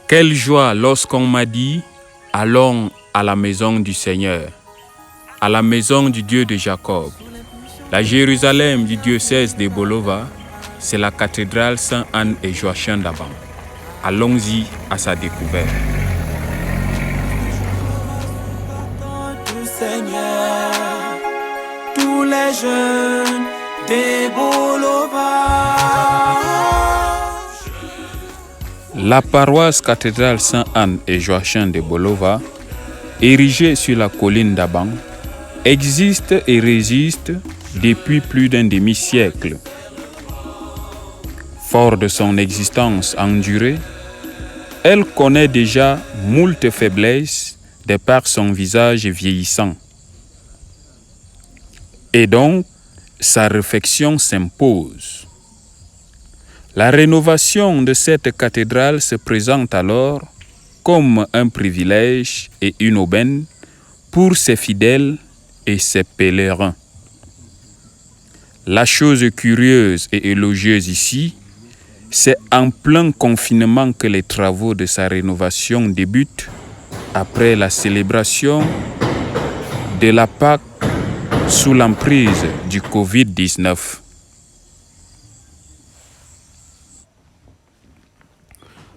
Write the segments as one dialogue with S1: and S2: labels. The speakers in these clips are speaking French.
S1: Quelle joie lorsqu'on m'a dit « Allons à la maison du Seigneur, à la maison du Dieu de Jacob ». La Jérusalem du diocèse de Bolova, c'est la cathédrale Saint-Anne et Joachim d'Aban. Allons-y à sa découverte.
S2: Seigneur, tous les jeunes de Bolova.
S1: La paroisse cathédrale Saint-Anne et Joachim de Bolova, érigée sur la colline d'Aban, existe et résiste depuis plus d'un demi-siècle. Fort de son existence endurée, elle connaît déjà moult faiblesses de par son visage vieillissant. Et donc, sa réflexion s'impose. La rénovation de cette cathédrale se présente alors comme un privilège et une aubaine pour ses fidèles et ses pèlerins. La chose curieuse et élogieuse ici, c'est en plein confinement que les travaux de sa rénovation débutent après la célébration de la Pâque sous l'emprise du Covid-19.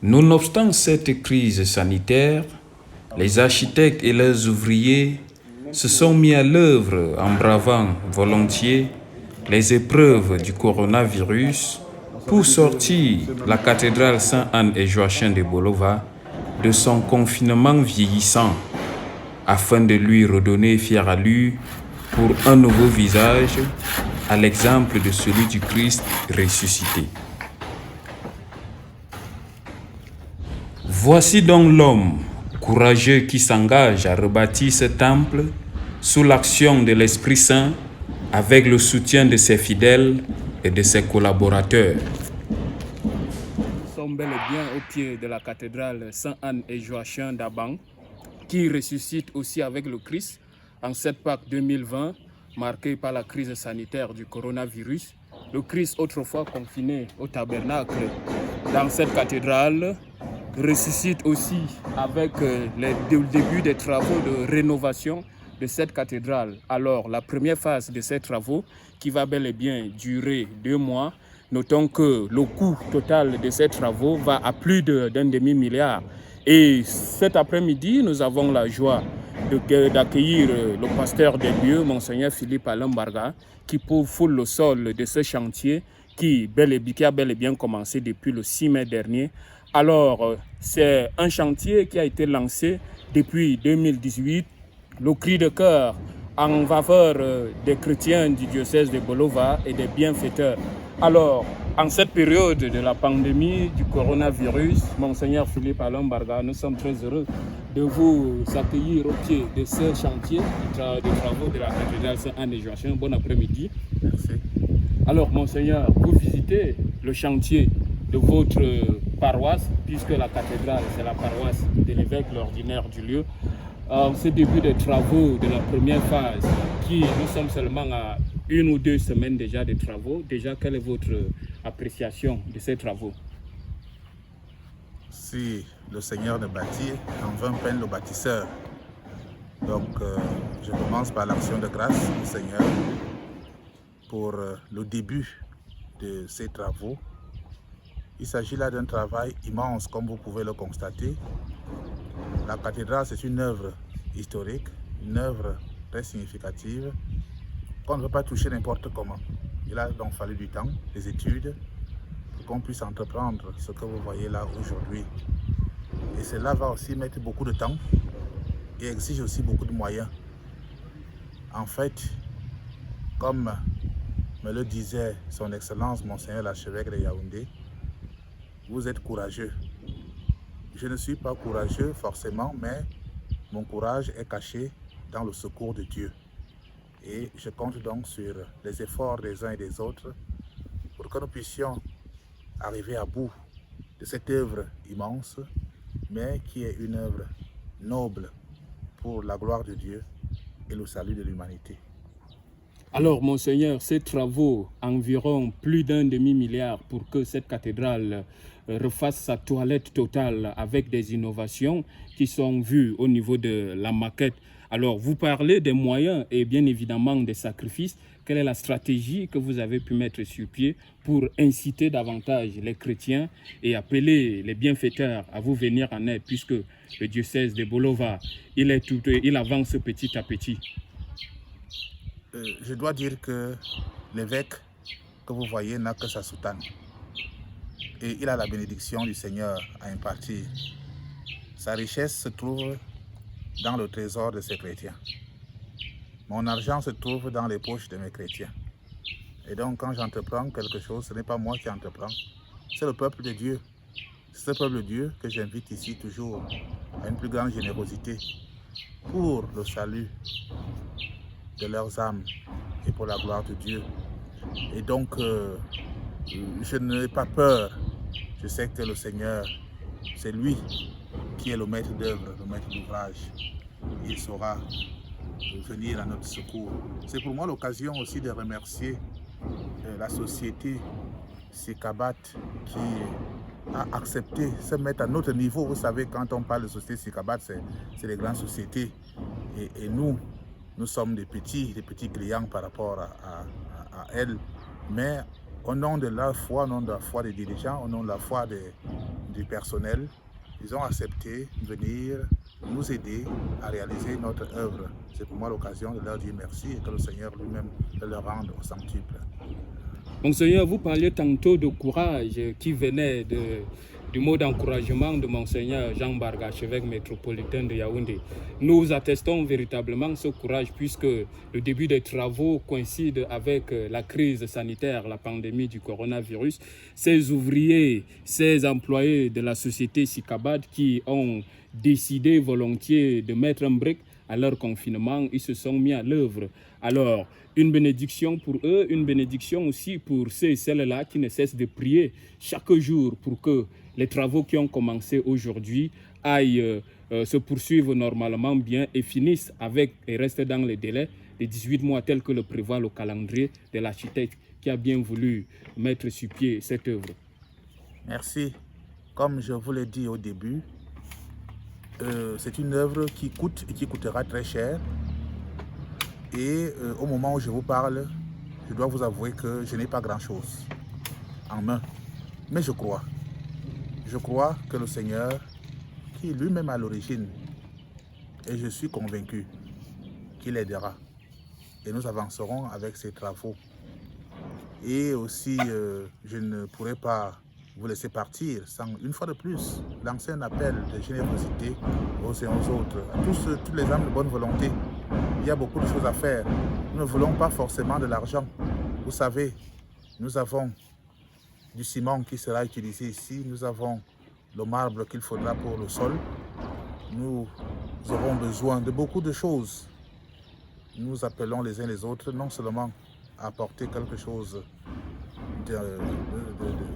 S1: Nonobstant cette crise sanitaire, les architectes et leurs ouvriers se sont mis à l'œuvre en bravant volontiers les épreuves du coronavirus pour sortir la cathédrale Saint-Anne et Joachim de Bolova de son confinement vieillissant, afin de lui redonner fière allure pour un nouveau visage, à l'exemple de celui du Christ ressuscité. Voici donc l'homme courageux qui s'engage à rebâtir ce temple sous l'action de l'Esprit Saint avec le soutien de ses fidèles et de ses collaborateurs. Nous sommes bel et bien au pied de la cathédrale Saint-Anne et Joachim d'Aban, qui ressuscite aussi avec le Christ en cette Pâque 2020, marquée par la crise sanitaire du coronavirus. Le Christ, autrefois confiné au tabernacle dans cette cathédrale, ressuscite aussi avec le début des travaux de rénovation de cette cathédrale. Alors, la première phase de ces travaux, qui va bel et bien durer 2 mois, notons que le coût total de ces travaux va à plus d'un demi-milliard. Et cet après-midi, nous avons la joie d'accueillir le pasteur des lieux, Monseigneur Philippe Alain Barga, qui foule le sol de ce chantier qui a bel et bien commencé depuis le 6 mai dernier. Alors, c'est un chantier qui a été lancé depuis 2018, le cri de cœur en faveur des chrétiens du diocèse de Bolova et des bienfaiteurs. Alors, en cette période de la pandémie du coronavirus, Monseigneur Philippe Alain Barga, nous sommes très heureux de vous accueillir au pied de ce chantier des travaux de la cathédrale Saint-Anne et Joachim. Bon après-midi.
S3: Merci.
S1: Alors, Monseigneur, vous visitez le chantier de votre paroisse, puisque la cathédrale, c'est la paroisse de l'évêque l'ordinaire du lieu. Ce début des travaux de la première phase, nous sommes seulement à 1 ou 2 semaines déjà de travaux. Déjà, quelle est votre appréciation de ces travaux?
S3: Si le Seigneur ne bâtit, en vain peine le bâtisseur. Donc, je commence par l'action de grâce du Seigneur pour le début de ces travaux. Il s'agit là d'un travail immense, comme vous pouvez le constater. La cathédrale, c'est une œuvre historique, une œuvre très significative, qu'on ne peut pas toucher n'importe comment. Il a donc fallu du temps, des études, pour qu'on puisse entreprendre ce que vous voyez là aujourd'hui. Et cela va aussi mettre beaucoup de temps et exige aussi beaucoup de moyens. En fait, comme me le disait son Excellence, Monseigneur l'archevêque de Yaoundé, vous êtes courageux. Je ne suis pas courageux forcément, mais mon courage est caché dans le secours de Dieu. Et je compte donc sur les efforts des uns et des autres pour que nous puissions arriver à bout de cette œuvre immense, mais qui est une œuvre noble pour la gloire de Dieu et le salut de l'humanité.
S1: Alors, Monseigneur, ces travaux, environ plus d'un demi-milliard pour que cette cathédrale refasse sa toilette totale avec des innovations qui sont vues au niveau de la maquette. Alors, vous parlez des moyens et bien évidemment des sacrifices. Quelle est la stratégie que vous avez pu mettre sur pied pour inciter davantage les chrétiens et appeler les bienfaiteurs à vous venir en aide, puisque le diocèse de Bolova, il avance petit à petit?
S3: Je dois dire que l'évêque que vous voyez n'a que sa soutane. Et il a la bénédiction du Seigneur à impartir. Sa richesse se trouve dans le trésor de ses chrétiens. Mon argent se trouve dans les poches de mes chrétiens. Et donc quand j'entreprends quelque chose, ce n'est pas moi qui entreprends, c'est le peuple de Dieu. C'est ce peuple de Dieu que j'invite ici toujours à une plus grande générosité pour le salut de leurs âmes et pour la gloire de Dieu. Et donc, je n'ai pas peur. Je sais que le Seigneur, c'est lui qui est le maître d'œuvre, le maître d'ouvrage. Il saura venir à notre secours. C'est pour moi l'occasion aussi de remercier la société Sikabat qui a accepté de se mettre à notre niveau. Vous savez, quand on parle de société Sikabat, c'est les grandes sociétés. Et nous sommes des petits clients par rapport à elles. Mais au nom de la foi, au nom de la foi des dirigeants, au nom de la foi du personnel, ils ont accepté de venir nous aider à réaliser notre œuvre. C'est pour moi l'occasion de leur dire merci et que le Seigneur lui-même le rende au centuple.
S1: Monseigneur, vous parliez tantôt de courage qui venait du mot d'encouragement de Monseigneur Jean Barga, archevêque métropolitain de Yaoundé. Nous attestons véritablement ce courage puisque le début des travaux coïncide avec la crise sanitaire, la pandémie du coronavirus. Ces ouvriers, ces employés de la société Sikabad qui ont décidé volontiers de mettre un break à leur confinement, ils se sont mis à l'œuvre. Alors, une bénédiction pour eux, une bénédiction aussi pour ceux et celles-là qui ne cessent de prier chaque jour pour que les travaux qui ont commencé aujourd'hui aillent se poursuivre normalement bien et finissent avec et restent dans les délais de 18 mois tels que le prévoit le calendrier de l'architecte qui a bien voulu mettre sur pied cette œuvre.
S3: Merci. Comme je vous l'ai dit au début, c'est une œuvre qui coûte et qui coûtera très cher. Et au moment où je vous parle, je dois vous avouer que je n'ai pas grand-chose en main. Mais je crois que le Seigneur, qui est lui-même à l'origine, et je suis convaincu qu'il aidera. Et nous avancerons avec ces travaux. Et aussi, je ne pourrai pas vous laisser partir sans, une fois de plus, lancer un appel de générosité aux uns aux autres, à toutes les âmes de bonne volonté. Il y a beaucoup de choses à faire. Nous ne voulons pas forcément de l'argent. Vous savez, nous avons du ciment qui sera utilisé ici. Nous avons le marbre qu'il faudra pour le sol. Nous aurons besoin de beaucoup de choses. Nous appelons les uns les autres non seulement à apporter quelque chose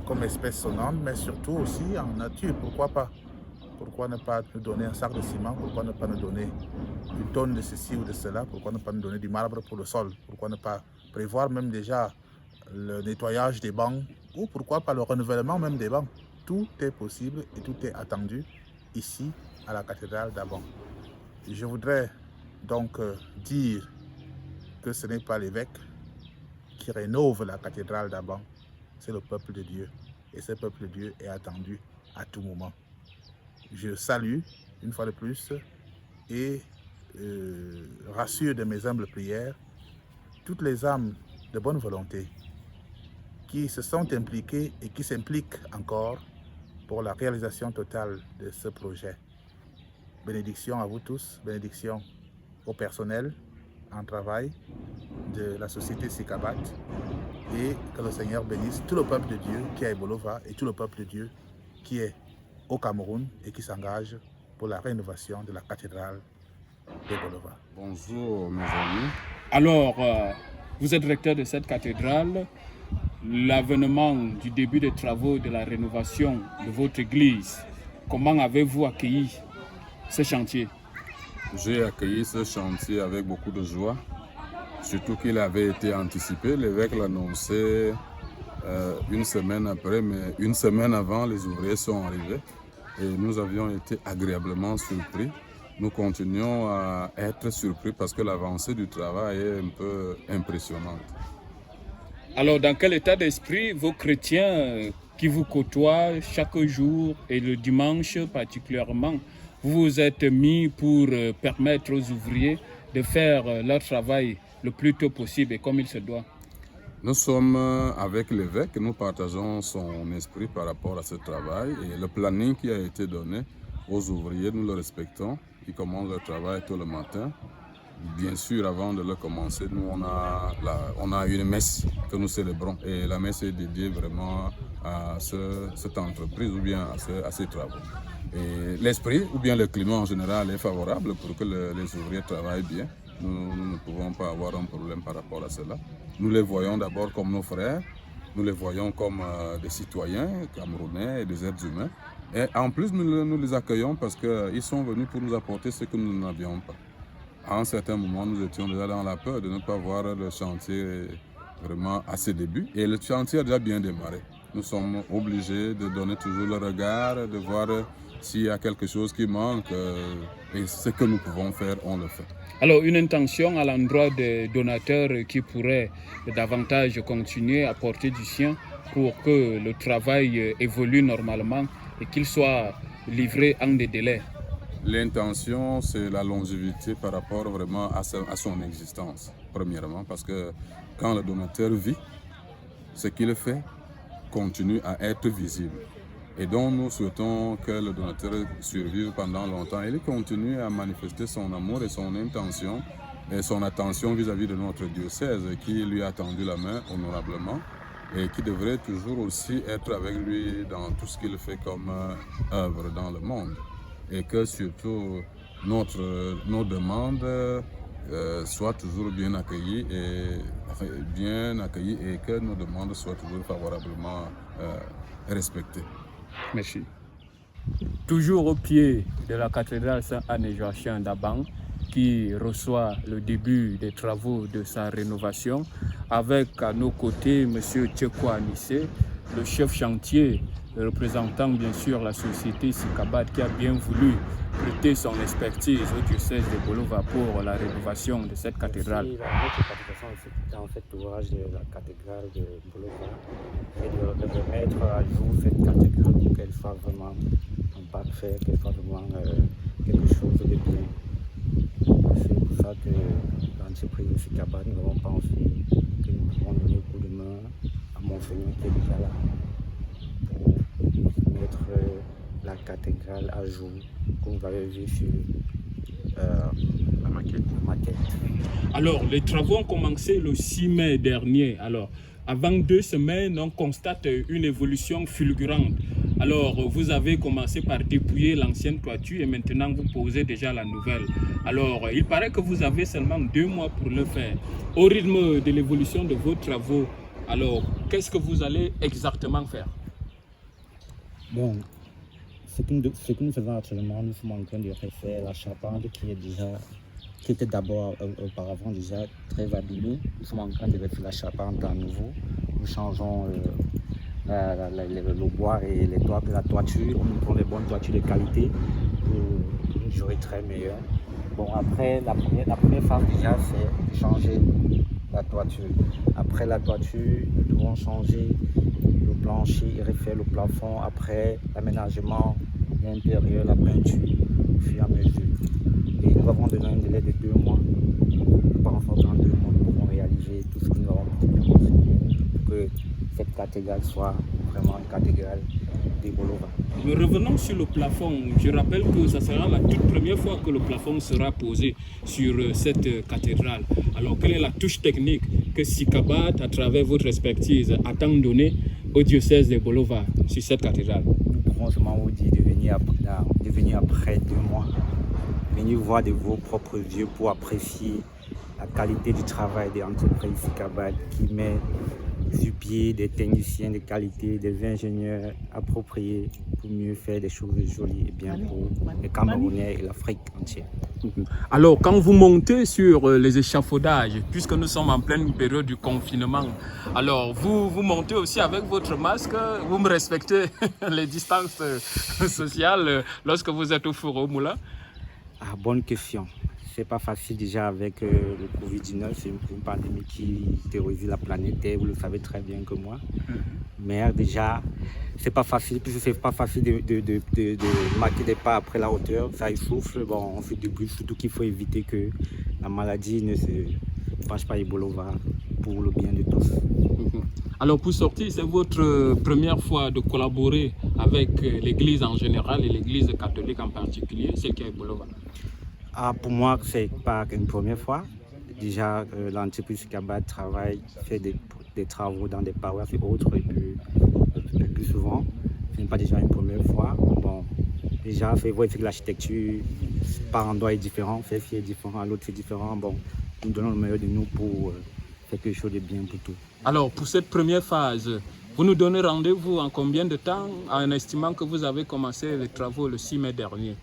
S3: comme espèce sonnante, mais surtout aussi en nature. Pourquoi pas? Pourquoi ne pas nous donner un sac de ciment? Pourquoi ne pas nous donner une tonne de ceci ou de cela? Pourquoi ne pas nous donner du marbre pour le sol? Pourquoi ne pas prévoir même déjà le nettoyage des bancs? Ou pourquoi pas le renouvellement même des bancs? Tout est possible et tout est attendu ici à la cathédrale d'Aban. Je voudrais donc dire que ce n'est pas l'évêque qui rénove la cathédrale d'Aban, c'est le peuple de Dieu. Et ce peuple de Dieu est attendu à tout moment. Je salue une fois de plus et rassure de mes humbles prières toutes les âmes de bonne volonté qui se sont impliquées et qui s'impliquent encore pour la réalisation totale de ce projet. Bénédiction à vous tous, bénédiction au personnel en travail de la société Sikabat et que le Seigneur bénisse tout le peuple de Dieu qui est à Bolova et tout le peuple de Dieu qui est au Cameroun et qui s'engage pour la rénovation de la cathédrale de Bolova.
S4: Bonjour mes amis.
S1: Alors, vous êtes recteur de cette cathédrale. L'avènement du début des travaux de la rénovation de votre église, comment avez-vous accueilli ce chantier?
S4: J'ai accueilli ce chantier avec beaucoup de joie.
S5: surtout qu'il avait été anticipé. L'évêque l'annonçait une semaine après, mais une semaine avant, les ouvriers sont arrivés et nous avions été agréablement surpris. Nous continuons à être surpris parce que l'avancée du travail est un peu impressionnante.
S1: Alors, dans quel état d'esprit vos chrétiens qui vous côtoient chaque jour et le dimanche particulièrement, vous vous êtes mis pour permettre aux ouvriers de faire leur travail le plus tôt possible et comme il se doit?
S5: Nous sommes avec l'évêque, nous partageons son esprit par rapport à ce travail et le planning qui a été donné aux ouvriers, nous le respectons. Ils commencent leur travail tôt le matin. Bien sûr, avant de le commencer, nous on a une messe que nous célébrons et la messe est dédiée vraiment à cette entreprise ou bien à ces travaux. Et l'esprit ou bien le climat en général est favorable pour que les ouvriers travaillent bien. Nous ne pouvons pas avoir un problème par rapport à cela. Nous les voyons d'abord comme nos frères, nous les voyons comme des citoyens camerounais et des êtres humains. Et en plus, nous les accueillons parce qu'ils sont venus pour nous apporter ce que nous n'avions pas. À un certain moment, nous étions déjà dans la peur de ne pas voir le chantier vraiment à ses débuts. Et le chantier a déjà bien démarré. Nous sommes obligés de donner toujours le regard, de voir s'il y a quelque chose qui manque. Et ce que nous pouvons faire, on le fait.
S1: Alors, une intention à l'endroit des donateurs qui pourraient davantage continuer à porter du sien pour que le travail évolue normalement et qu'il soit livré en des délais.
S5: L'intention, c'est la longévité par rapport vraiment à son existence, premièrement, parce que quand le donateur vit, ce qu'il fait continue à être visible. Et donc, nous souhaitons que le donateur survive pendant longtemps. Il continue à manifester son amour et son intention et son attention vis-à-vis de notre diocèse qui lui a tendu la main honorablement et qui devrait toujours aussi être avec lui dans tout ce qu'il fait comme œuvre dans le monde. Et que surtout nos demandes soient toujours bien accueillies et que nos demandes soient toujours favorablement respectées.
S1: Merci. Toujours au pied de la cathédrale Saint-Anne et Joachim d'Abang, qui reçoit le début des travaux de sa rénovation, avec à nos côtés M. Tcheko Anissé, le chef chantier, représentant bien sûr la société Sikabat qui a bien voulu prêter son expertise au diocèse de Bolova pour la rénovation de cette cathédrale.
S6: Notre participation c'est en fait l'ouvrage de la cathédrale de Bolova et de remettre à jour cette cathédrale pour qu'elle soit vraiment en parfait, qu'elle soit vraiment quelque chose de bien. C'est pour ça que l'entreprise Sikabat, nous avons pensé que nous pouvons donner un coup de main à Monseigneur qui est déjà là pour mettre la cathédrale à jour, comme vous avez vu sur la maquette.
S1: Alors, les travaux ont commencé le 6 mai dernier. Alors, avant 2 semaines, on constate une évolution fulgurante. Alors, vous avez commencé par dépouiller l'ancienne toiture et maintenant vous posez déjà la nouvelle. Alors, il paraît que vous avez seulement 2 mois pour le faire. Au rythme de l'évolution de vos travaux, alors, qu'est-ce que vous allez exactement faire?
S6: Bon, ce que nous faisons actuellement, nous sommes en train de refaire la charpente qui était d'abord auparavant déjà très abîmée. Nous sommes en train de refaire la charpente à nouveau. Nous changeons le bois et la toiture. Nous prenons les bonnes toitures de qualité pour une durée très meilleure. Bon, après, la première phase déjà, c'est de changer la toiture. Après la toiture, nous devons changer le plancher et refaire le plafond. Après, l'aménagement de l'intérieur, la peinture, au fur et à mesure. Et nous avons besoin d'un délai de 2 mois. Nous pensons qu'en 2 mois, nous pouvons réaliser tout ce que nous avons promis pour que cette cathédrale soit vraiment une cathédrale de Bolova.
S1: Mais revenons sur le plafond. Je rappelle que ce sera la toute première fois que le plafond sera posé sur cette cathédrale. Alors, quelle est la touche technique que Sikabat, à travers votre expertise, attend donner au diocèse de Bolova sur cette cathédrale?
S6: Nous pouvons seulement vous dire de venir après 2 mois. Venez voir de vos propres yeux pour apprécier la qualité du travail de l'entreprise Sikabat qui met sur pied des techniciens de qualité, des ingénieurs appropriés pour mieux faire des choses jolies et bien pour les Camerounais et l'Afrique entière.
S1: Alors, quand vous montez sur les échafaudages, puisque nous sommes en pleine période du confinement, alors vous montez aussi avec votre masque, vous me respectez les distances sociales lorsque vous êtes au four au moulin?
S6: Ah, bonne question. C'est pas facile déjà avec le Covid-19, c'est une pandémie qui terrorise la planète Terre, vous le savez très bien que moi. Mais déjà, c'est pas facile, puisque c'est pas facile de marquer des pas après la hauteur, ça essouffle, bon, on fait du bruit, surtout qu'il faut éviter que la maladie ne se passe pas Ebola pour le bien de tous.
S1: Alors pour sortir, c'est votre première fois de collaborer avec l'église en général et l'église catholique en particulier, celle qui est Ebola?
S6: Ah, pour moi, c'est pas une première fois. Déjà, l'entreprise Kabat fait des travaux dans des paroisses et autres, et plus souvent. Ce n'est pas déjà une première fois. Bon, déjà, c'est vrai que l'architecture par endroit est différent, celle-ci est différent, l'autre c'est différent. Bon, nous donnons le meilleur de nous pour faire quelque chose de bien pour tout.
S1: Alors, pour cette première phase, vous nous donnez rendez-vous en combien de temps, en estimant que vous avez commencé les travaux le 6 mai dernier?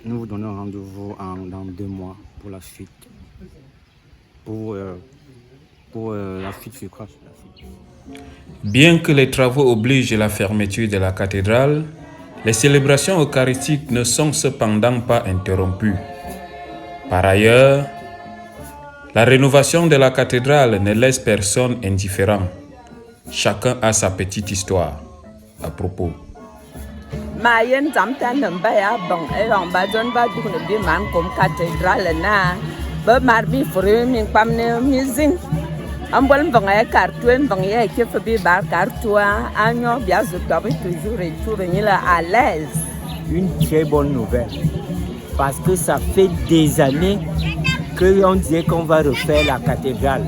S6: Nous vous donnons rendez-vous dans 2 mois pour la suite. Pour la suite, je crois.
S1: Bien que les travaux obligent la fermeture de la cathédrale, les célébrations eucharistiques ne sont cependant pas interrompues. Par ailleurs, la rénovation de la cathédrale ne laisse personne indifférent. Chacun a sa petite histoire à propos.
S7: Mayen zamtan nambaya bang ayong badon ba duk ne bi man kom cathédrale na ba marbi fure min pamne mizing ambol bang ay cartouin bang ye ke bi bar cartoua agno bien je dois toujours et toujours à l'aise.
S8: Une très bonne nouvelle parce que ça fait des années que on disait qu'on va refaire la cathédrale.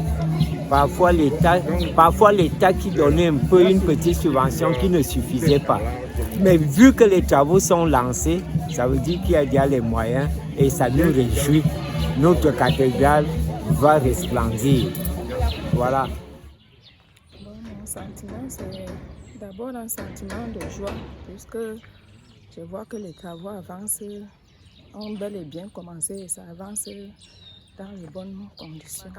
S8: Parfois l'État qui donnait un peu une petite subvention qui ne suffisait pas. Mais vu que les travaux sont lancés, ça veut dire qu'il y a déjà les moyens et ça nous réjouit. Notre cathédrale va resplendir. Voilà.
S9: Bon, mon sentiment, c'est d'abord un sentiment de joie, puisque je vois que les travaux avancent, ont bel et bien commencé et ça avance dans les bonnes conditions.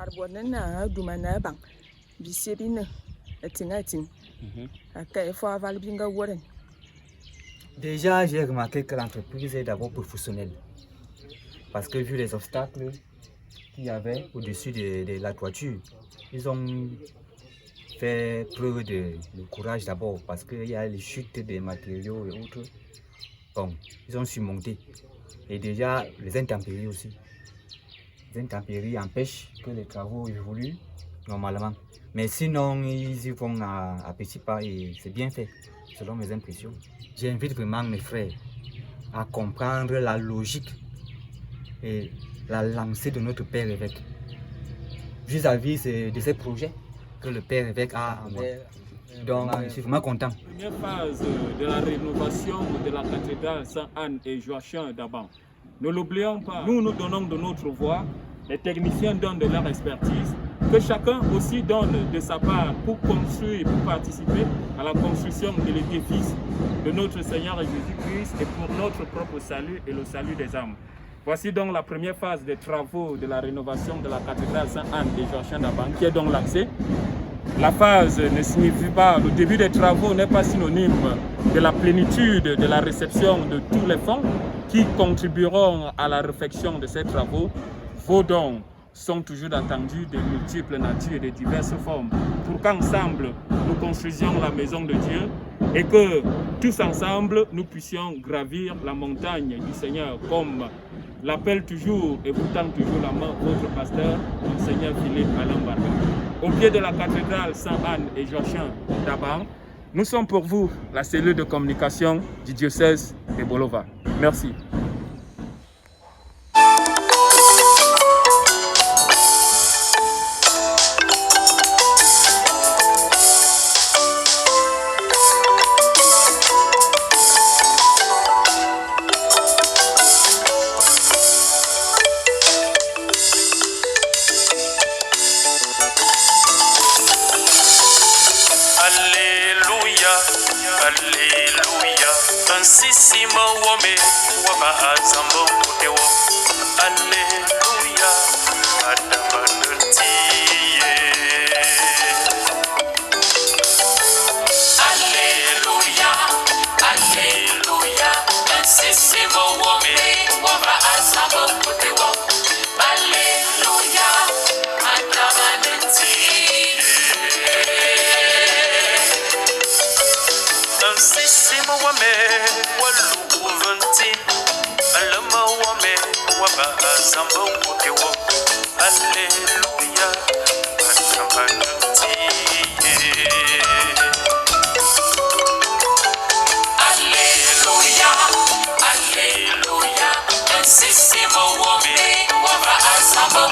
S8: Déjà, j'ai remarqué que l'entreprise est d'abord professionnelle. Parce que vu les obstacles qu'il y avait au-dessus de la toiture, ils ont fait preuve de courage d'abord parce qu'il y a les chutes des matériaux et autres. Bon, ils ont surmonté. Et déjà, les intempéries aussi. Les intempéries empêchent que les travaux évoluent normalement. Mais sinon, ils y vont à petits pas et c'est bien fait, selon mes impressions. J'invite vraiment mes frères à comprendre la logique et la lancée de notre père évêque vis-à-vis de ces projets que le père évêque a en main. Donc, je suis vraiment content.
S1: La première phase de la rénovation de la cathédrale Saint-Anne et Joachim d'Aban. Ne l'oublions pas, nous donnons de notre voix, les techniciens donnent de leur expertise, que chacun aussi donne de sa part pour construire, pour participer à la construction de l'édifice de notre Seigneur Jésus-Christ et pour notre propre salut et le salut des âmes. Voici donc la première phase des travaux de la rénovation de la cathédrale Saint-Anne et Joachim d'Aban qui est donc lancée. La phase ne signifie pas, le début des travaux n'est pas synonyme de la plénitude de la réception de tous les fonds qui contribueront à la réflexion de ces travaux. Vos dons sont toujours attendus de multiples natures et de diverses formes pour qu'ensemble nous construisions la maison de Dieu et que tous ensemble nous puissions gravir la montagne du Seigneur comme l'appelle toujours et vous tend toujours la main votre pasteur, Monseigneur Philippe Alain Barba. Au pied de la cathédrale Saint-Anne et Joachim d'Aban, nous sommes pour vous la cellule de communication du diocèse de Bolova. Merci.
S2: Alléluia, un sissimo wome, waba azambo kutewo. Alléluia, Alléluia, Alléluia, sisi wome waba asabo kutewo. Alléluia, atamanenti. Sisi wome walu uvanti. Alama wame waba asabo kutewo. Alléluia, atamanenti. Alléluia, sisi wome waba asabo